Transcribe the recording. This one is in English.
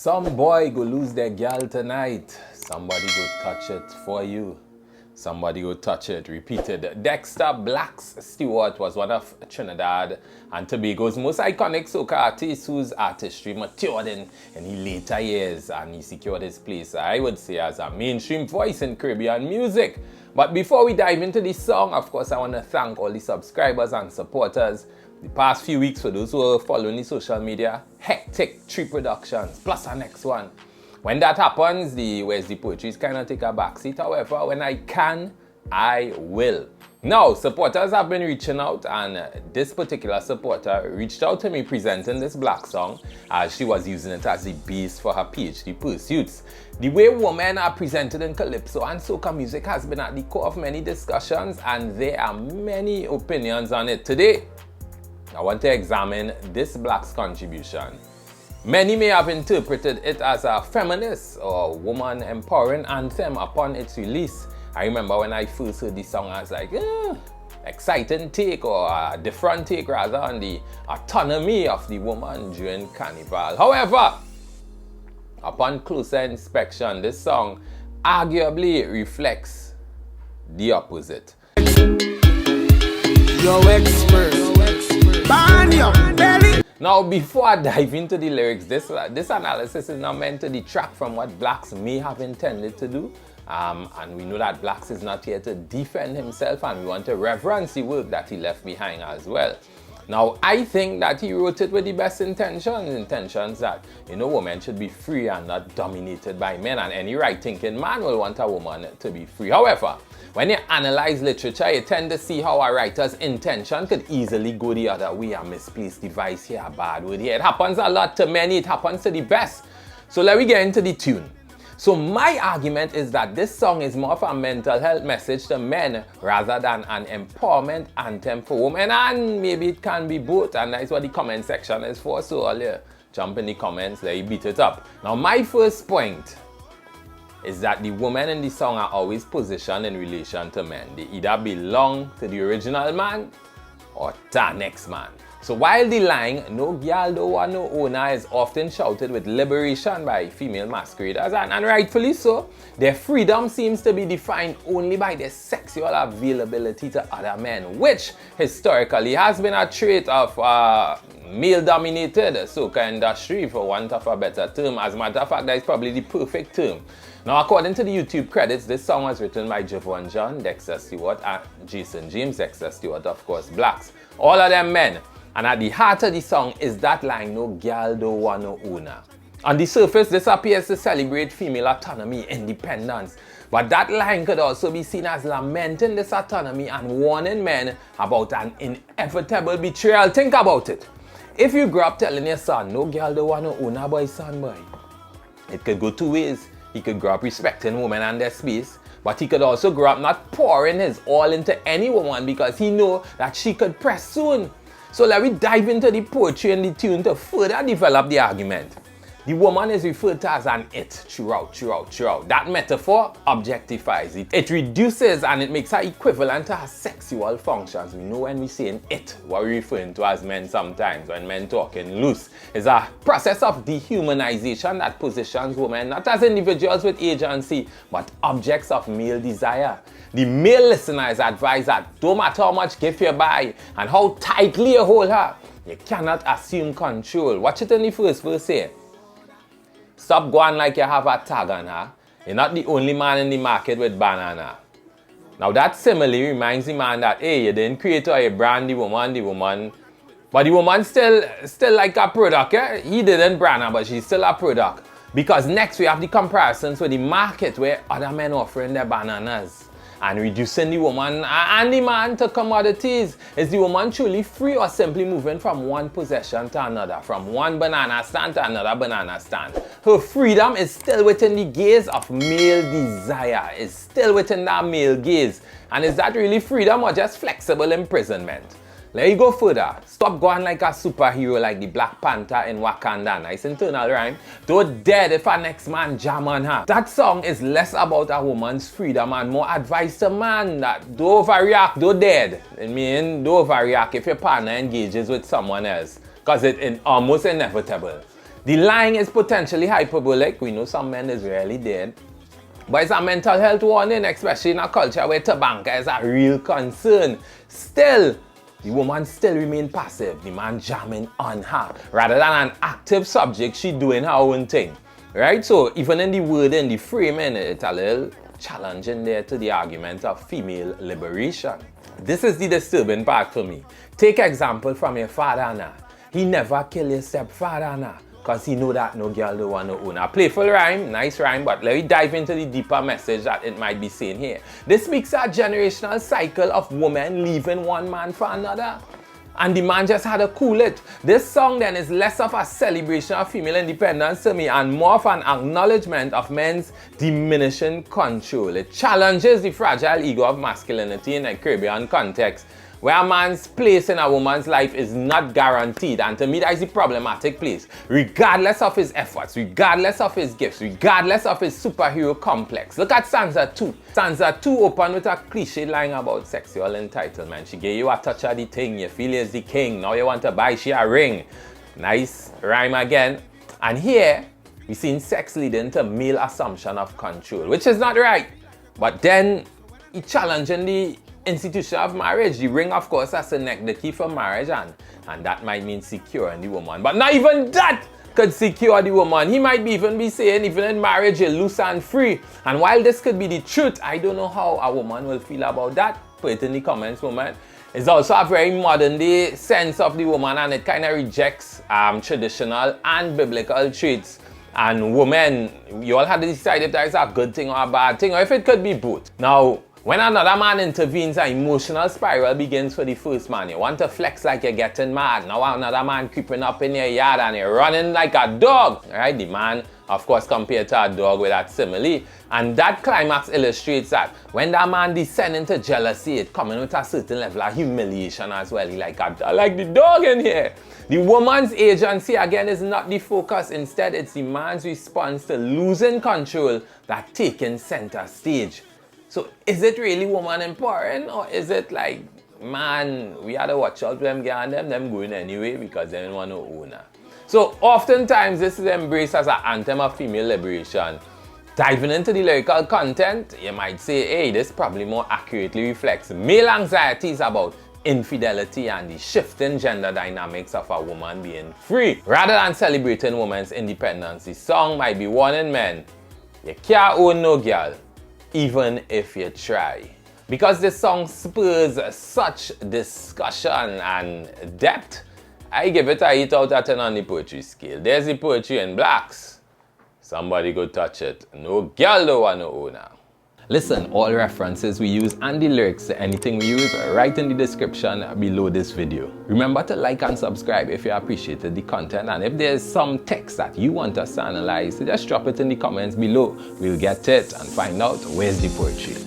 Some boy go lose their gal tonight. Somebody go touch it for you. Somebody go touch it. Repeated. Dexter, Blaxx, Stewart was one of Trinidad and Tobago's most iconic soca artists whose artistry matured in his later years and he secured his place, I would say, as a mainstream voice in Caribbean music. But before we dive into this song, of course, I want to thank all the subscribers and supporters. The past few weeks, for those who are following the social media, hectic 3 productions, plus our next one. When that happens, where's the poetry kind of take a backseat. However, when I can, I will. Now, supporters have been reaching out, and this particular supporter reached out to me presenting this Blaxx song as she was using it as the base for her PhD pursuits. The way women are presented in calypso and soca music has been at the core of many discussions, and there are many opinions on it. Today, I want to examine this Blaxx contribution. Many may have interpreted it as a feminist or woman empowering anthem upon its release. I remember when I first heard this song, I was like, exciting take, or a different take rather, on the autonomy of the woman during Carnival. However, upon closer inspection, this song arguably reflects the opposite. Yo, Xpert. Ban your belly. Now, before I dive into the lyrics, this analysis is not meant to detract from what Blaxx may have intended to do. And we know that Blaxx is not here to defend himself, and we want to reverence the work that he left behind as well. Now, I think that he wrote it with the best intentions that, women should be free and not dominated by men, and any right-thinking man will want a woman to be free. However, when you analyze literature, you tend to see how a writer's intention could easily go the other way. A misplaced device here, a bad word here. It happens a lot to many, it happens to the best. So let me get into the tune. So my argument is that this song is more of a mental health message to men rather than an empowerment anthem for women, and maybe it can be both, and that's what the comment section is for. So I'll jump in the comments, let you beat it up. Now, my first point is that the women in the song are always positioned in relation to men. They either belong to the original man or the next man. So while the line, "No gyal don't want no owner," is often shouted with liberation by female masqueraders, and rightfully so, their freedom seems to be defined only by their sexual availability to other men, which historically has been a trait of male-dominated soca industry, for want of a better term. As a matter of fact, that is probably the perfect term. Now, according to the YouTube credits, this song was written by Jevaughn, Dexter, Stewart, and Jason James. Dexter, Stewart, of course, Blaxx. All of them men. And at the heart of the song is that line, "No gyal don't want no owner." On the surface, this appears to celebrate female autonomy, independence. But that line could also be seen as lamenting this autonomy and warning men about an inevitable betrayal. Think about it. If you grew up telling your son, "No gyal don't want no owner, boy, son, boy," it could go two ways. He could grow up respecting women and their space, but he could also grow up not pouring his all into any woman because he know that she could press soon. So let me dive into the poetry and the tune to further develop the argument. The woman is referred to as an it throughout. That metaphor objectifies it. It reduces and it makes her equivalent to her sexual functions. We know when we say an it, what we're referring to as men sometimes, when men talking loose, is a process of dehumanization that positions women not as individuals with agency, but objects of male desire. The male listener is advised that no matter how much gift you buy and how tightly you hold her, you cannot assume control. Watch it in the first verse here. Stop gwan like you have a tag on her. You're not the only man in the market with banana. Now that simile reminds the man that, hey, you didn't create or you brand the woman, but the woman still like a product, eh? He didn't brand her, but she's still a product. Because next we have the comparisons with the market where other men offering their bananas and reducing the woman and the man to commodities. Is the woman truly free, or simply moving from one possession to another, from one banana stand to another banana stand? Her freedom is still within the gaze of male desire, is still within that male gaze. And is that really freedom or just flexible imprisonment? Let me go further. Stop going like a superhero like the Black Panther in Wakanda. Nice internal rhyme. Don't dead if a next man jam on her. That song is less about a woman's freedom and more advice to man that don't overreact, don't dead. I mean, don't overreact if your partner engages with someone else, because it's almost inevitable. The lying is potentially hyperbolic. We know some men is really dead. But it's a mental health warning, especially in a culture where tobacco is a real concern. Still, the woman still remain passive. The man jamming on her. Rather than an active subject, she doing her own thing. Right? So even in the wording, the framing, it's a little challenging there to the argument of female liberation. This is the disturbing part for me. Take example from your father now. He never kill your stepfather now, because he know that no girl don't want to own. A playful rhyme, nice rhyme, but let me dive into the deeper message that it might be saying here. This speaks a generational cycle of women leaving one man for another. And the man just had to cool it. This song then is less of a celebration of female independence to me and more of an acknowledgement of men's diminishing control. It challenges the fragile ego of masculinity in a Caribbean context, where a man's place in a woman's life is not guaranteed. And to me, that is the problematic place. Regardless of his efforts, regardless of his gifts, regardless of his superhero complex. Look at stanza 2. Stanza 2 open with a cliche line about sexual entitlement. She gave you a touch of the thing, you feel is the king, now you want to buy she a ring. Nice rhyme again. And here, we seen sex leading to male assumption of control, which is not right. But then, he challenging the institution of marriage. The ring, of course, has to neck the key for marriage, and that might mean securing the woman. But not even that could secure the woman. He might even be saying, even in marriage, you're loose and free. And while this could be the truth, I don't know how a woman will feel about that. Put it in the comments, woman. It's also a very modern day sense of the woman, and it kind of rejects traditional and biblical traits. And women, you all have to decide if that is a good thing or a bad thing, or if it could be both. Now, when another man intervenes, an emotional spiral begins for the first man. You want to flex like you're getting mad. Now another man creeping up in your yard and you're running like a dog. Right? The man, of course, compared to a dog with that simile. And that climax illustrates that when that man descends into jealousy, it's coming with a certain level of humiliation as well. He like the dog in here. The woman's agency, again, is not the focus. Instead, it's the man's response to losing control that taking center stage. So is it really woman empowering, or is it like, man, we had to watch out for them girls and them going anyway because they didn't want to own her. So oftentimes this is embraced as an anthem of female liberation. Diving into the lyrical content, you might say, hey, this probably more accurately reflects male anxieties about infidelity and the shifting gender dynamics of a woman being free. Rather than celebrating women's independence, the song might be warning men, you can't own no girl, even if you try. Because this song spurs such discussion and depth, I give it a 8 out of 10 on the poetry scale. There's the poetry in Blaxx. Somebody go touch it. No girl don't want no owner. Listen, all references we use and the lyrics to anything we use are right in the description below this video. Remember to like and subscribe if you appreciated the content, and if there's some text that you want us to analyze, just drop it in the comments below. We'll get it and find out where's the poetry.